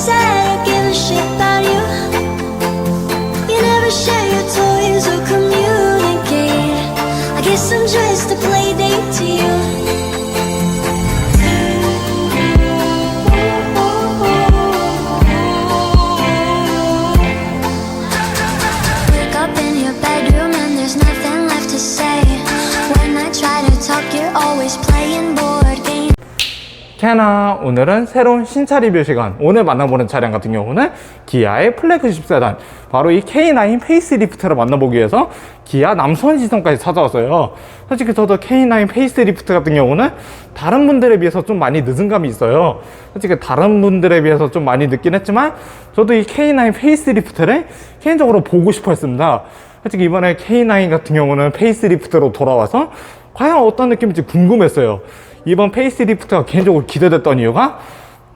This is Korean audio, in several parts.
say I give a shit about you. You never share your toys or communicate. I guess I'm just a play date to you. Wake up in your bedroom and there's nothing left to say. When I try to talk, you're always playing board games. 캐나, 오늘은 새로운 신차 리뷰 시간. 오늘 만나보는 차량 같은 경우는 기아의 플래그십 세단, 바로 이 K9 페이스리프트를 만나보기 위해서 기아 남수원시청까지 찾아왔어요. 솔직히 저도 K9 페이스리프트 같은 경우는 다른 분들에 비해서 좀 많이 늦은 감이 있어요. 솔직히 다른 분들에 비해서 좀 많이 늦긴 했지만 저도 이 K9 페이스리프트를 개인적으로 보고 싶어 했습니다. 솔직히 이번에 K9 같은 경우는 페이스리프트로 돌아와서 과연 어떤 느낌인지 궁금했어요. 이번 페이스리프트가 개인적으로 기대됐던 이유가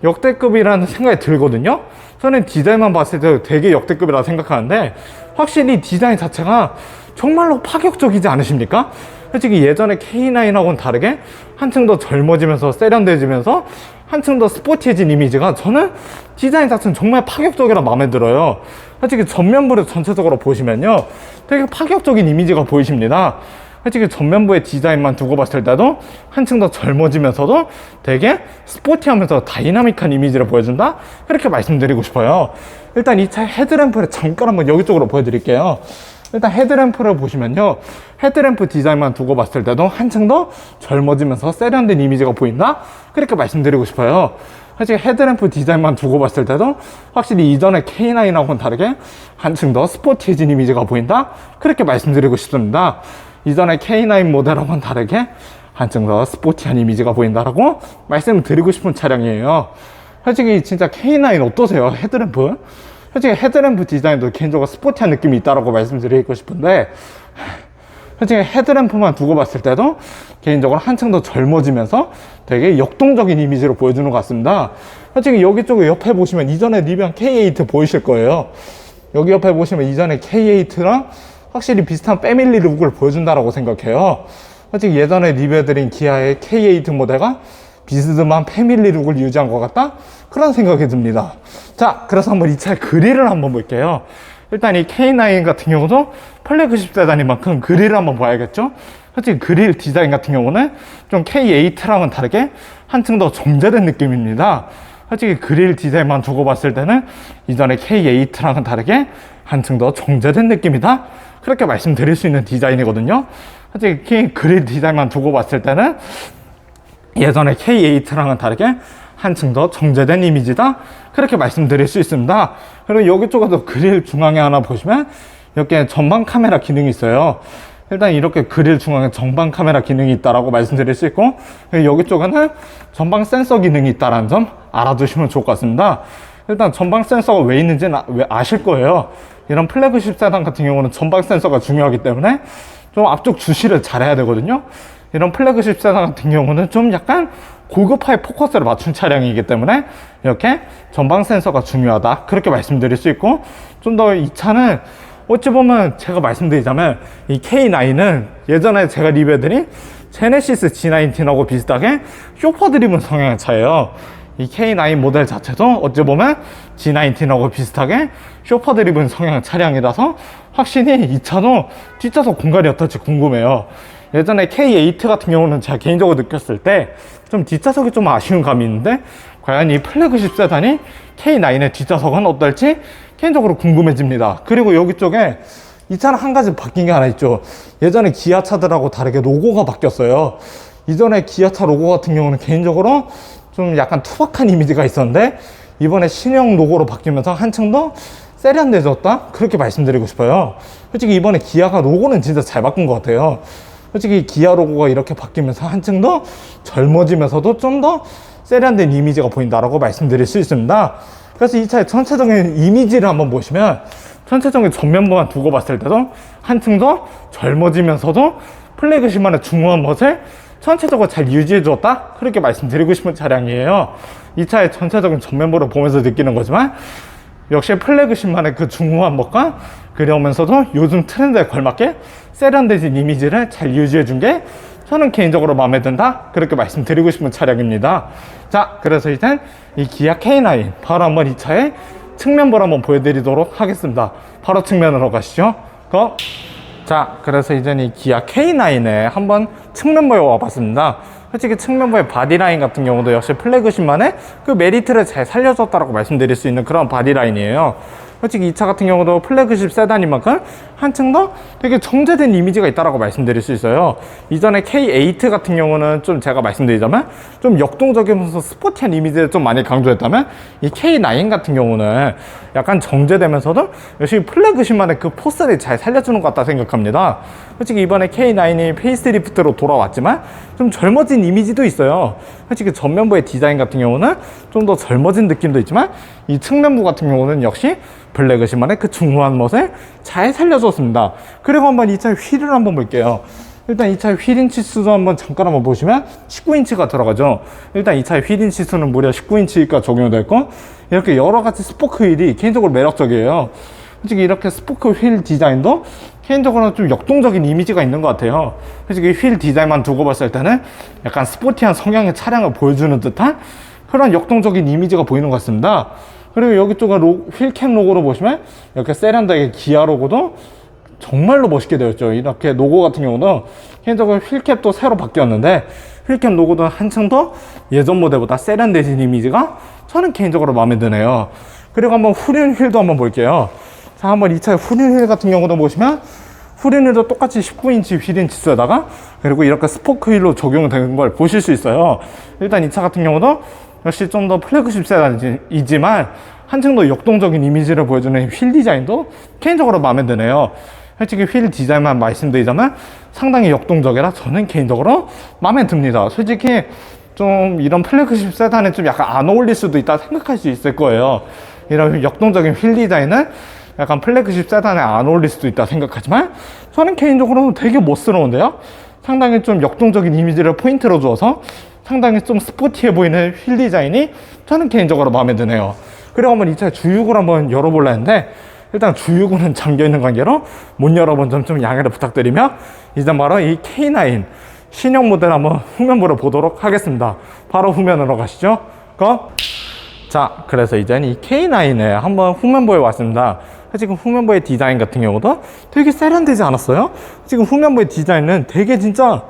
역대급이라는 생각이 들거든요. 저는 디자인만 봤을 때 되게 역대급이라고 생각하는데 확실히 디자인 자체가 정말로 파격적이지 않으십니까? 솔직히 예전에 K9하고는 다르게 한층 더 젊어지면서 세련돼지면서 한층 더 스포티해진 이미지가 저는 디자인 자체는 정말 파격적이라 마음에 들어요. 솔직히 전면부를 전체적으로 보시면요, 되게 파격적인 이미지가 보이십니다. 솔직히 전면부의 디자인만 두고 봤을 때도 한층 더 젊어지면서도 되게 스포티하면서 다이나믹한 이미지를 보여준다? 그렇게 말씀드리고 싶어요. 일단 이 차의 헤드램프를 잠깐 한번 여기 쪽으로 보여드릴게요. 일단 헤드램프를 보시면요, 헤드램프 디자인만 두고 봤을 때도 한층 더 젊어지면서 세련된 이미지가 보인다? 그렇게 말씀드리고 싶어요. 사실 헤드램프 디자인만 두고 봤을 때도 확실히 이전의 K9하고는 다르게 한층 더 스포티해진 이미지가 보인다? 그렇게 말씀드리고 싶습니다. 이전의 K9 모델하고는 다르게 한층 더 스포티한 이미지가 보인다라고 말씀을 드리고 싶은 차량이에요. 솔직히 진짜 K9 어떠세요? 헤드램프? 솔직히 헤드램프 디자인도 개인적으로 스포티한 느낌이 있다라고 말씀드리고 싶은데, 솔직히 헤드램프만 두고 봤을 때도 개인적으로 한층 더 젊어지면서 되게 역동적인 이미지로 보여주는 것 같습니다. 솔직히 여기 쪽에 옆에 보시면 이전에 리뷰한 K8 보이실 거예요. 여기 옆에 보시면 이전에 K8랑 확실히 비슷한 패밀리 룩을 보여준다라고 생각해요. 솔직히 예전에 리뷰해드린 기아의 K8 모델가 비스듬한 패밀리 룩을 유지한 것 같다? 그런 생각이 듭니다. 자, 그래서 한번 이 차의 그릴을 한번 볼게요. 일단 이 K9 같은 경우도 플래그십 세단이만큼 그릴을 한번 봐야겠죠? 솔직히 그릴 디자인 같은 경우는 좀 K8랑은 다르게 한층 더 정제된 느낌입니다. 솔직히 그릴 디자인만 두고 봤을 때는 이전에 K8랑은 다르게 한층 더 정제된 느낌이다? 그렇게 말씀드릴 수 있는 디자인이거든요. 솔직히 그릴 디자인만 두고 봤을 때는 예전에 K8랑은 다르게 한층 더 정제된 이미지다? 그렇게 말씀드릴 수 있습니다. 그리고 여기 쪽에도 그릴 중앙에 하나 보시면 이렇게 전방 카메라 기능이 있어요. 일단 이렇게 그릴 중앙에 전방 카메라 기능이 있다라고 말씀드릴 수 있고, 여기 쪽에는 전방 센서 기능이 있다는 점 알아두시면 좋을 것 같습니다. 일단 전방 센서가 왜 있는지는 아실 거예요. 이런 플래그십 세단 같은 경우는 전방 센서가 중요하기 때문에 좀 앞쪽 주시를 잘해야 되거든요. 이런 플래그십 세단 같은 경우는 좀 약간 고급화의 포커스를 맞춘 차량이기 때문에 이렇게 전방 센서가 중요하다, 그렇게 말씀드릴 수 있고, 좀 더 이 차는 어찌 보면 제가 말씀드리자면 이 K9은 예전에 제가 리뷰해드린 제네시스 G19하고 비슷하게 쇼퍼 드리븐 성향의 차예요. 이 K9 모델 자체도 어찌 보면 G19하고 비슷하게 쇼퍼 드리븐 성향의 차량이라서 확실히 이 차도 뒷좌석 공간이 어떨지 궁금해요. 예전에 K8 같은 경우는 제가 개인적으로 느꼈을 때 좀 뒷좌석이 좀 아쉬운 감이 있는데, 과연 이 플래그십 세단이 K9의 뒷좌석은 어떨지 개인적으로 궁금해집니다. 그리고 여기 쪽에 이 차는 한 가지 바뀐 게 하나 있죠. 예전에 기아차들하고 다르게 로고가 바뀌었어요. 이전에 기아차 로고 같은 경우는 개인적으로 좀 약간 투박한 이미지가 있었는데 이번에 신형 로고로 바뀌면서 한층 더 세련돼졌다? 그렇게 말씀드리고 싶어요. 솔직히 이번에 기아가 로고는 진짜 잘 바꾼 것 같아요. 솔직히 기아 로고가 이렇게 바뀌면서 한층 더 젊어지면서도 좀 더 세련된 이미지가 보인다라고 말씀드릴 수 있습니다. 그래서 이 차의 전체적인 이미지를 한번 보시면 전체적인 전면부만 두고 봤을 때도 한층 더 젊어지면서도 플래그십만의 중후한 멋을 전체적으로 잘 유지해줬다? 그렇게 말씀드리고 싶은 차량이에요. 이 차의 전체적인 전면부를 보면서 느끼는 거지만 역시 플래그십만의 그 중후한 멋과 그러면서도 요즘 트렌드에 걸맞게 세련되진 이미지를 잘 유지해준 게 저는 개인적으로 마음에 든다 그렇게 말씀드리고 싶은 차량입니다. 자, 그래서 이제 이 기아 K9 바로 한번 이 차의 측면부를 한번 보여드리도록 하겠습니다. 바로 측면으로 가시죠. 자, 그래서 이제 이 기아 K9에 한번 측면부에 와봤습니다. 솔직히 측면부의 바디라인 같은 경우도 역시 플래그십만의 그 메리트를 잘 살려줬다고 말씀드릴 수 있는 그런 바디라인이에요. 솔직히 이 차 같은 경우도 플래그십 세단인 만큼 한층 더 되게 정제된 이미지가 있다고 말씀드릴 수 있어요. 이전에 K8 같은 경우는 좀 제가 말씀드리자면 좀 역동적이면서 스포티한 이미지를 좀 많이 강조했다면 이 K9 같은 경우는 약간 정제되면서도 역시 플래그십만의 그 포스를 잘 살려주는 것 같다 생각합니다. 솔직히 이번에 K9이 페이스리프트로 돌아왔지만 좀 젊어진 이미지도 있어요. 솔직히 전면부의 디자인 같은 경우는 좀 더 젊어진 느낌도 있지만 이 측면부 같은 경우는 역시 플래그십만의 그 중후한 멋을 잘 살려줬습니다. 그리고 한번 이 차의 휠을 한번 볼게요. 일단 이 차의 휠 인치 수도 한번 잠깐 한번 보시면 19인치가 들어가죠. 일단 이 차의 휠 인치 수는 무려 19인치가 적용되어 있고 이렇게 여러 가지 스포크 휠이 개인적으로 매력적이에요. 솔직히 이렇게 스포크 휠 디자인도 개인적으로는 좀 역동적인 이미지가 있는 것 같아요. 솔직히 휠 디자인만 두고 봤을 때는 약간 스포티한 성향의 차량을 보여주는 듯한 그런 역동적인 이미지가 보이는 것 같습니다. 그리고 여기 쪽에 휠캡 로고로 보시면 이렇게 세련되게 기아 로고도 정말로 멋있게 되었죠. 이렇게 로고 같은 경우도 개인적으로 휠캡도 새로 바뀌었는데 휠캡 로고도 한층 더 예전 모델보다 세련되진 이미지가 저는 개인적으로 마음에 드네요. 그리고 한번 후륜 휠도 한번 볼게요. 자, 한번 이 차의 후륜 휠 같은 경우도 보시면 후륜 휠도 똑같이 19인치 휠 인치수에다가 그리고 이렇게 스포크 휠로 적용되는 걸 보실 수 있어요. 일단 이 차 같은 경우도 역시 좀 더 플래그십 세단이지만 한층 더 역동적인 이미지를 보여주는 휠 디자인도 개인적으로 마음에 드네요. 솔직히 휠 디자인만 말씀드리자면 상당히 역동적이라 저는 개인적으로 마음에 듭니다. 솔직히 좀 이런 플래그십 세단에 좀 약간 안 어울릴 수도 있다 생각할 수 있을 거예요. 이런 역동적인 휠 디자인은 약간 플래그십 세단에 안 어울릴 수도 있다 생각하지만 저는 개인적으로 되게 멋스러운데요. 상당히 좀 역동적인 이미지를 포인트로 주어서 상당히 좀 스포티해 보이는 휠 디자인이 저는 개인적으로 마음에 드네요. 그리고 한번 이 차 주유구를 한번 열어볼라 했는데 일단 주유구는 잠겨있는 관계로 못 열어본 점 좀 양해를 부탁드리며 이제 바로 이 K9 신형 모델 한번 후면부를 보도록 하겠습니다. 바로 후면으로 가시죠. 자, 그래서 이제 이 K9에 한번 후면부에 왔습니다. 지금 후면부의 디자인 같은 경우도 되게 세련되지 않았어요? 지금 후면부의 디자인은 되게 진짜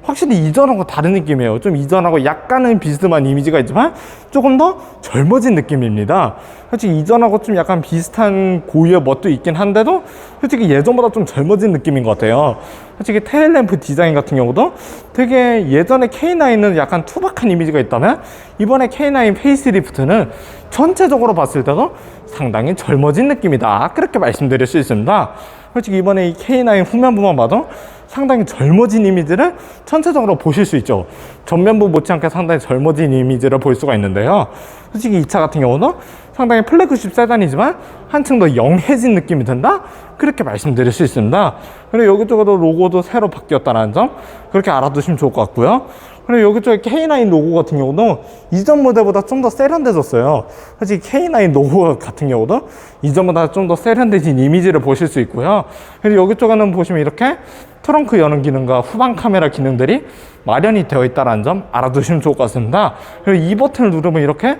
확실히 이전하고 다른 느낌이에요. 좀 이전하고 약간은 비스듬한 이미지가 있지만 조금 더 젊어진 느낌입니다. 솔직히 이전하고 좀 약간 비슷한 고유의 멋도 있긴 한데도 솔직히 예전보다 좀 젊어진 느낌인 것 같아요. 솔직히 테일램프 디자인 같은 경우도 되게 예전에 K9은 약간 투박한 이미지가 있다면 이번에 K9 페이스리프트는 전체적으로 봤을 때도 상당히 젊어진 느낌이다 그렇게 말씀드릴 수 있습니다. 솔직히 이번에 이 K9 후면부만 봐도 상당히 젊어진 이미지를 전체적으로 보실 수 있죠. 전면부 못지않게 상당히 젊어진 이미지를 볼 수가 있는데요. 솔직히 이 차 같은 경우는 상당히 플래그십 세단이지만 한층 더 영해진 느낌이 든다? 그렇게 말씀드릴 수 있습니다. 그리고 여기 쪽에도 로고도 새로 바뀌었다는 점 그렇게 알아두시면 좋을 것 같고요. 그리고 여기 쪽에 K9 로고 같은 경우도 이전 모델보다 좀 더 세련돼졌어요. 솔직히 K9 로고 같은 경우도 이전보다 좀 더 세련돼진 이미지를 보실 수 있고요. 그리고 여기 쪽에는 보시면 이렇게 트렁크 여는 기능과 후방 카메라 기능들이 마련이 되어 있다는 점 알아두시면 좋을 것 같습니다. 그리고 이 버튼을 누르면 이렇게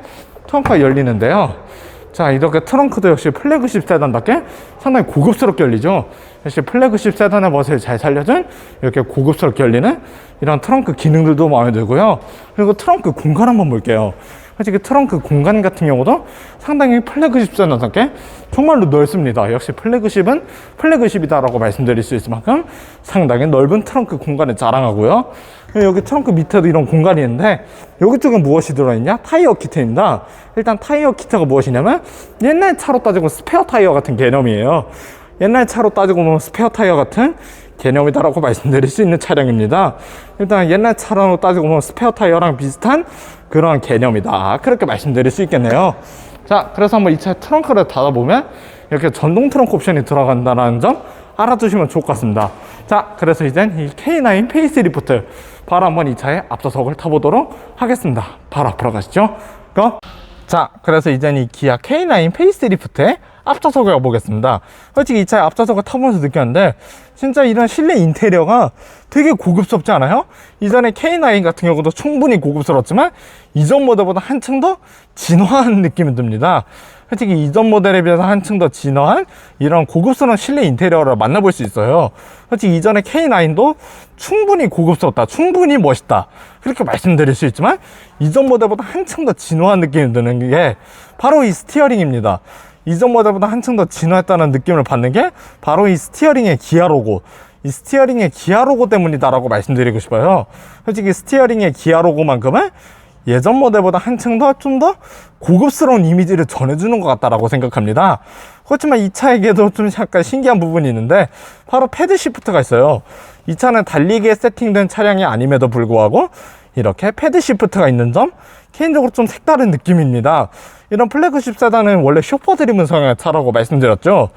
트렁크가 열리는데요. 자, 이렇게 트렁크도 역시 플래그십 세단답게 상당히 고급스럽게 열리죠. 역시 플래그십 세단의 멋을 잘 살려준 이렇게 고급스럽게 열리는 이런 트렁크 기능들도 마음에 들고요. 그리고 트렁크 공간 한번 볼게요. 솔직히 트렁크 공간 같은 경우도 상당히 플래그십 세단답게 정말로 넓습니다. 역시 플래그십은 플래그십이다라고 말씀드릴 수 있을 만큼 상당히 넓은 트렁크 공간을 자랑하고요. 여기 트렁크 밑에도 이런 공간이 있는데 여기 쪽에 무엇이 들어있냐? 타이어 키트입니다. 일단 타이어 키트가 무엇이냐면 옛날 차로 따지고 스페어 타이어 같은 개념이에요. 옛날 차로 따지고 보면 스페어 타이어 같은 개념이다라고 말씀드릴 수 있는 차량입니다. 일단 옛날 차로 따지고 보면 스페어 타이어랑 비슷한 그런 개념이다 그렇게 말씀드릴 수 있겠네요. 자, 그래서 한번 이 차 트렁크를 닫아보면 이렇게 전동 트렁크 옵션이 들어간다는 점 알아두시면 좋을 것 같습니다. 자, 그래서 이젠 이 K9 페이스리프트 바로 한번 이 차의 앞좌석을 타보도록 하겠습니다. 바로 앞으로 가시죠. 자, 그래서 이젠 이 기아 K9 페이스리프트의 앞좌석을 가보겠습니다. 솔직히 이 차의 앞좌석을 타보면서 느꼈는데 진짜 이런 실내 인테리어가 되게 고급스럽지 않아요? 이전에 K9 같은 경우도 충분히 고급스럽지만 이전 모델보다 한층 더 진화한 느낌이 듭니다. 솔직히 이전 모델에 비해서 한층 더 진화한 이런 고급스러운 실내 인테리어를 만나볼 수 있어요. 솔직히 이전에 K9도 충분히 고급스럽다, 충분히 멋있다 그렇게 말씀드릴 수 있지만 이전 모델보다 한층 더 진화한 느낌이 드는 게 바로 이 스티어링입니다. 이전 모델보다 한층 더 진화했다는 느낌을 받는 게 바로 이 스티어링의 기아 로고, 이 스티어링의 기아 로고 때문이다라고 말씀드리고 싶어요. 솔직히 스티어링의 기아 로고만큼은 예전 모델보다 한층 더 좀 더 고급스러운 이미지를 전해주는 것 같다라고 생각합니다. 그렇지만 이 차에게도 좀 약간 신기한 부분이 있는데 바로 패드 시프트가 있어요. 이 차는 달리기에 세팅된 차량이 아님에도 불구하고 이렇게 패드 시프트가 있는 점 개인적으로 좀 색다른 느낌입니다. 이런 플래그십 세단은 원래 쇼퍼 드리븐 성향의 차라고 말씀드렸죠.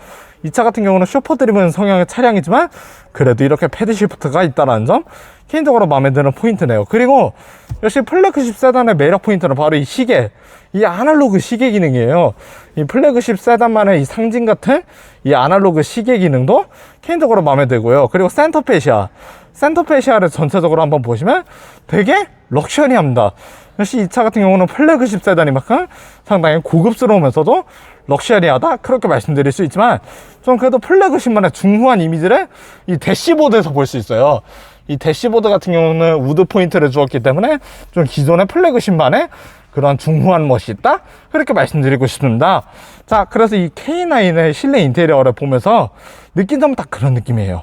이 차 같은 경우는 쇼퍼 드리븐 성향의 차량이지만 그래도 이렇게 패드 시프트가 있다는 점 개인적으로 마음에 드는 포인트네요. 그리고 역시 플래그십 세단의 매력 포인트는 바로 이 시계, 이 아날로그 시계 기능이에요. 이 플래그십 세단만의 이 상징 같은 이 아날로그 시계 기능도 개인적으로 마음에 들고요. 그리고 센터페시아를 전체적으로 한번 보시면 되게 럭셔리합니다. 역시 이 차 같은 경우는 플래그십 세단이만큼 상당히 고급스러우면서도 럭셔리하다 그렇게 말씀드릴 수 있지만 좀 그래도 플래그십만의 중후한 이미지를 이 대시보드에서 볼 수 있어요. 이 대시보드 같은 경우는 우드 포인트를 주었기 때문에 좀 기존의 플래그십만의 그런 중후한 멋이 있다 그렇게 말씀드리고 싶습니다. 자, 그래서 이 K9의 실내 인테리어를 보면서 느낀 점은 딱 그런 느낌이에요.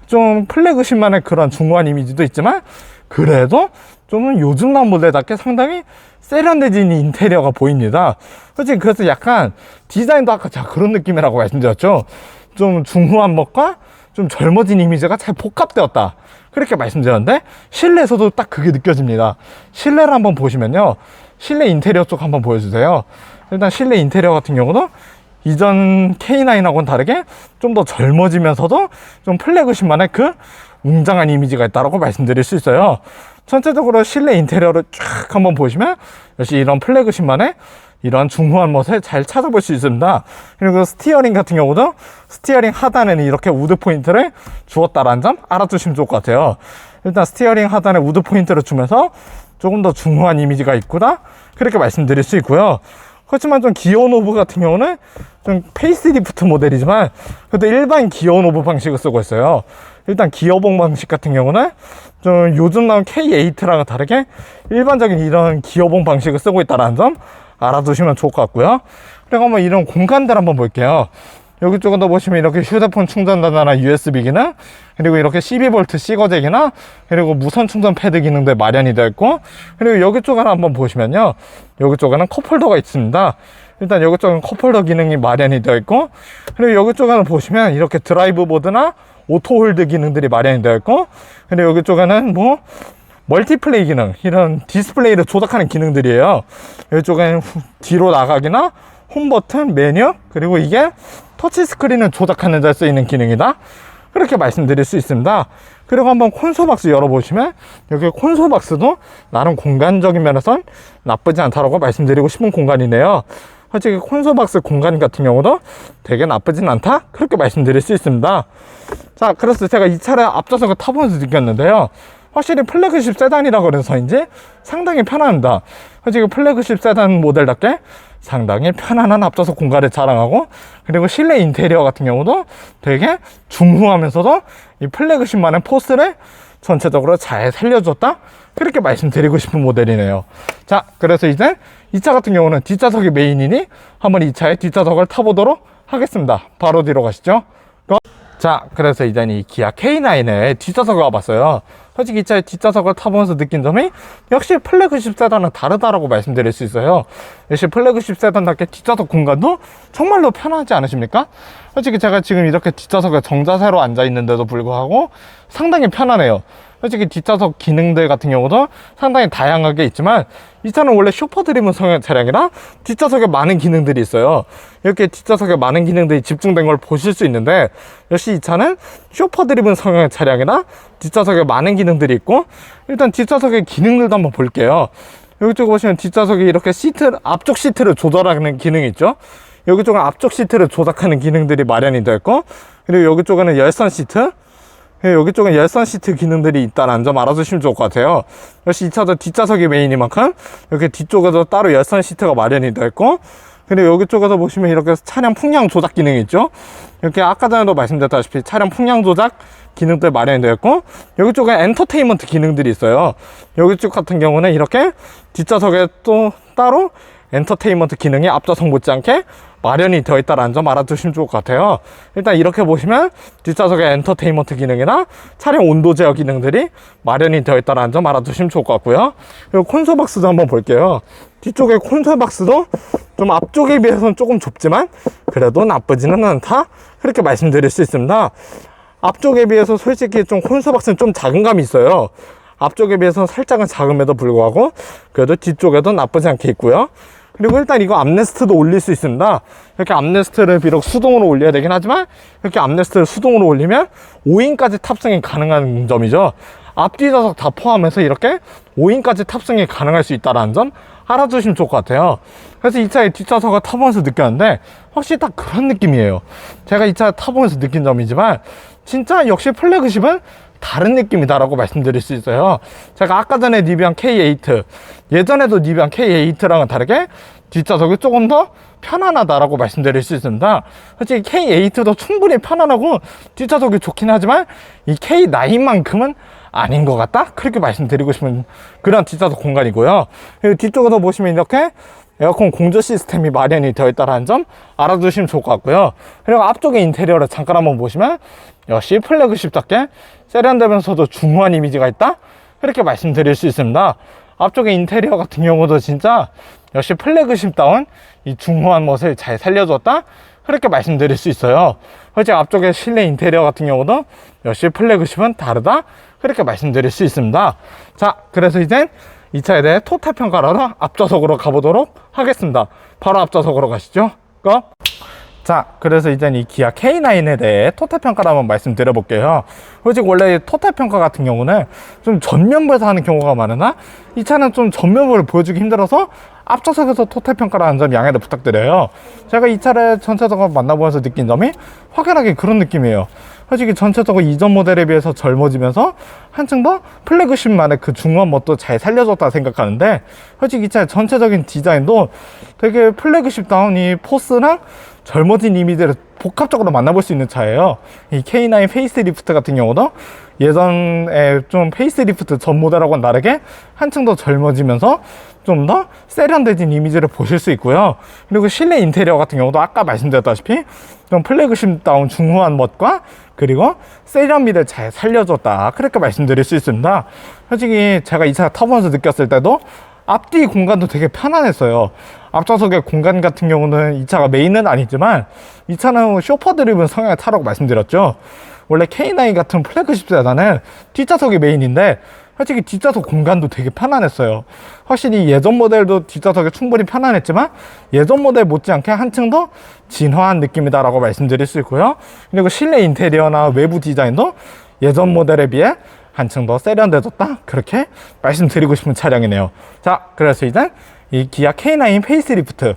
좀 플래그십만의 그런 중후한 이미지도 있지만 그래도 좀 요즘 나온 모델답게 상당히 세련되진 인테리어가 보입니다. 솔직히 그래서 약간 디자인도 아까 제가 그런 느낌이라고 말씀드렸죠. 좀 중후한 멋과 좀 젊어진 이미지가 잘 복합되었다 그렇게 말씀드렸는데 실내에서도 딱 그게 느껴집니다. 실내를 한번 보시면요, 실내 인테리어 쪽 한번 보여주세요. 일단 실내 인테리어 같은 경우도 이전 K9하고는 다르게 좀 더 젊어지면서도 좀 플래그십만의 그 웅장한 이미지가 있다고 말씀드릴 수 있어요. 전체적으로 실내 인테리어를 쫙 한번 보시면 역시 이런 플래그십만의 이런 중후한 멋을 잘 찾아볼 수 있습니다. 그리고 스티어링 같은 경우도 스티어링 하단에는 이렇게 우드 포인트를 주었다라는 점 알아두시면 좋을 것 같아요. 일단 스티어링 하단에 우드 포인트를 주면서 조금 더 중후한 이미지가 있구나 그렇게 말씀드릴 수 있고요. 그렇지만 좀 기어 노브 같은 경우는 좀 페이스리프트 모델이지만 그래도 일반 기어 노브 방식을 쓰고 있어요. 일단 기어봉 방식 같은 경우는 좀 요즘 나온 K8랑은 다르게 일반적인 이런 기어봉 방식을 쓰고 있다는 점 알아두시면 좋을 것 같고요. 그리고 한번 이런 공간들 한번 볼게요. 여기 쪽에도 보시면 이렇게 휴대폰 충전단이나 USB 기능, 그리고 이렇게 12V C거잭이나 그리고 무선 충전 패드 기능도 마련이 되어 있고, 그리고 여기 쪽에 한번 보시면요, 여기 쪽에는 컵홀더가 있습니다. 일단 여기 쪽은 컵홀더 기능이 마련이 되어 있고, 그리고 여기 쪽에는 보시면 이렇게 드라이브 보드나 오토홀드 기능들이 마련이 되어 있고, 그리고 여기 쪽에는 뭐 멀티플레이 기능, 이런 디스플레이를 조작하는 기능들이에요. 이쪽에는 뒤로 나가기나 홈 버튼, 메뉴, 그리고 이게 터치 스크린을 조작하는 데 쓰이는 기능이다 그렇게 말씀드릴 수 있습니다. 그리고 한번 콘솔 박스 열어보시면 여기 콘솔 박스도 나름 공간적인 면에선 나쁘지 않다고 말씀드리고 싶은 공간이네요. 솔직히 콘솔 박스 공간 같은 경우도 되게 나쁘진 않다 그렇게 말씀드릴 수 있습니다. 자, 그래서 제가 이 차를 앞좌석을 타보면서 느꼈는데요, 확실히 플래그십 세단이라 그래서인지 상당히 편합니다. 솔직히 플래그십 세단 모델답게 상당히 편안한 앞좌석 공간을 자랑하고, 그리고 실내 인테리어 같은 경우도 되게 중후하면서도 이 플래그십만의 포스를 전체적으로 잘 살려줬다 그렇게 말씀드리고 싶은 모델이네요. 자, 그래서 이제 이 차 같은 경우는 뒷좌석이 메인이니 한번 이 차의 뒷좌석을 타보도록 하겠습니다. 바로 뒤로 가시죠. 자, 그래서 이제 이 기아 K9의 뒷좌석을 와봤어요. 솔직히 이 차의 뒷좌석을 타보면서 느낀 점이 역시 플래그십 세단은 다르다라고 말씀드릴 수 있어요. 역시 플래그십 세단답게 뒷좌석 공간도 정말로 편하지 않으십니까? 솔직히 제가 지금 이렇게 뒷좌석에 정자세로 앉아 있는데도 불구하고 상당히 편하네요. 솔직히 뒷좌석 기능들 같은 경우도 상당히 다양하게 있지만 이 차는 원래 슈퍼 드리븐 성향 차량이라 뒷좌석에 많은 기능들이 있어요. 이렇게 뒷좌석에 많은 기능들이 집중된 걸 보실 수 있는데 역시 이 차는 슈퍼 드리븐 성향 차량이라 뒷좌석에 많은 기능들이 있고, 일단 뒷좌석의 기능들도 한번 볼게요. 여기 쪽 보시면 뒷좌석이 이렇게 시트, 앞쪽 시트를 조절하는 기능이 있죠. 여기 쪽은 앞쪽 시트를 조작하는 기능들이 마련이 되어 있고, 그리고 여기 쪽에는 열선 시트, 여기 쪽은 열선 시트 기능들이 있다는 점 알아두시면 좋을 것 같아요. 역시 이 차도 뒷좌석이 메인이만큼 이렇게 뒤쪽에도 따로 열선 시트가 마련이 되어 있고, 그리고 여기 쪽에서 보시면 이렇게 차량 풍량 조작 기능이 있죠. 이렇게 아까 전에도 말씀드렸다시피 차량 풍량 조작 기능들 마련이 되어 있고, 여기 쪽에 엔터테인먼트 기능들이 있어요. 여기 쪽 같은 경우는 이렇게 뒷좌석에 또 따로 엔터테인먼트 기능이 앞좌석 못지않게 마련이 되어 있다는 점 알아두시면 좋을 것 같아요. 일단 이렇게 보시면 뒷좌석에 엔터테인먼트 기능이나 차량 온도 제어 기능들이 마련이 되어 있다는 점 알아두시면 좋을 것 같고요. 그리고 콘솔 박스도 한번 볼게요. 뒤쪽에 콘솔 박스도 좀 앞쪽에 비해서는 조금 좁지만 그래도 나쁘지는 않다, 그렇게 말씀드릴 수 있습니다. 앞쪽에 비해서 솔직히 좀 콘솔 박스는 좀 작은 감이 있어요. 앞쪽에 비해서는 살짝은 작음에도 불구하고 그래도 뒤쪽에도 나쁘지 않게 있고요. 그리고 일단 이거 암레스트도 올릴 수 있습니다. 이렇게 암레스트를 비록 수동으로 올려야 되긴 하지만 이렇게 암레스트를 수동으로 올리면 5인까지 탑승이 가능한 점이죠. 앞뒤 좌석 다 포함해서 이렇게 5인까지 탑승이 가능할 수 있다는 점 알아두시면 좋을 것 같아요. 그래서 이 차의 뒷좌석을 타보면서 느꼈는데 확실히 딱 그런 느낌이에요. 제가 이 차 타보면서 느낀 점이지만 진짜 역시 플래그십은 다른 느낌이다라고 말씀드릴 수 있어요. 제가 아까 전에 리뷰한 K8, 예전에도 리뷰한 K8랑은 다르게 뒷좌석이 조금 더 편안하다라고 말씀드릴 수 있습니다. 솔직히 K8도 충분히 편안하고 뒷좌석이 좋긴 하지만 이 K9만큼은 아닌 것 같다, 그렇게 말씀드리고 싶은 그런 뒷좌석 공간이고요. 그리고 뒤쪽에서 보시면 이렇게 에어컨 공조 시스템이 마련이 되어 있다는 점 알아두시면 좋을 것 같고요. 그리고 앞쪽에 인테리어를 잠깐 한번 보시면 역시 플래그십답게 세련되면서도 중후한 이미지가 있다, 그렇게 말씀드릴 수 있습니다. 앞쪽에 인테리어 같은 경우도 진짜 역시 플래그십다운 이 중후한 멋을 잘 살려줬다, 그렇게 말씀드릴 수 있어요. 솔직히 앞쪽에 실내 인테리어 같은 경우도 역시 플래그십은 다르다, 그렇게 말씀드릴 수 있습니다. 자, 그래서 이젠 이 차에 대해 토탈 평가를 하러 앞좌석으로 가보도록 하겠습니다. 바로 앞좌석으로 가시죠. 고! 자, 그래서 이제 이 기아 K9에 대해 토탈 평가를 한번 말씀드려 볼게요. 솔직히 원래 토탈 평가 같은 경우는 좀 전면부에서 하는 경우가 많으나 이 차는 좀 전면부를 보여주기 힘들어서 앞좌석에서 토탈 평가를 하는 점 양해를 부탁드려요. 제가 이 차를 전체적으로 만나보면서 느낀 점이 확연하게 그런 느낌이에요. 솔직히 전체적으로 이전 모델에 비해서 젊어지면서 한층 더 플래그십만의 그 중후한 멋도 잘 살려줬다 생각하는데, 솔직히 이 차의 전체적인 디자인도 되게 플래그십다운 이 포스랑 젊어진 이미지를 복합적으로 만나볼 수 있는 차예요. 이 K9 페이스리프트 같은 경우도 예전에 좀 페이스리프트 전 모델하고는 다르게 한층 더 젊어지면서 좀 더 세련되진 이미지를 보실 수 있고요. 그리고 실내 인테리어 같은 경우도 아까 말씀드렸다시피 좀 플래그십다운 중후한 멋과 그리고 세련미를 잘 살려줬다, 그렇게 말씀드릴 수 있습니다. 솔직히 제가 이 차 타보면서 느꼈을 때도 앞뒤 공간도 되게 편안했어요. 앞좌석의 공간 같은 경우는 이 차가 메인은 아니지만 이 차는 쇼퍼 드리븐 성향의 차라고 말씀드렸죠. 원래 K9 같은 플래그십 세단은 뒷좌석이 메인인데 솔직히 뒷좌석 공간도 되게 편안했어요. 확실히 예전 모델도 뒷좌석이 충분히 편안했지만 예전 모델 못지않게 한층 더 진화한 느낌이다라고 말씀드릴 수 있고요. 그리고 실내 인테리어나 외부 디자인도 예전 모델에 비해 한층 더 세련되졌다, 그렇게 말씀드리고 싶은 차량이네요. 자, 그래서 이제 이 기아 K9 페이스리프트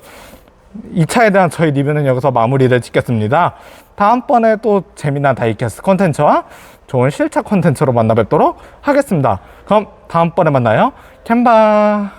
이 차에 대한 저희 리뷰는 여기서 마무리를 짓겠습니다. 다음번에 또 재미난 다이캐스트 콘텐츠와 좋은 실차 콘텐츠로 만나 뵙도록 하겠습니다. 그럼 다음번에 만나요. 캔바.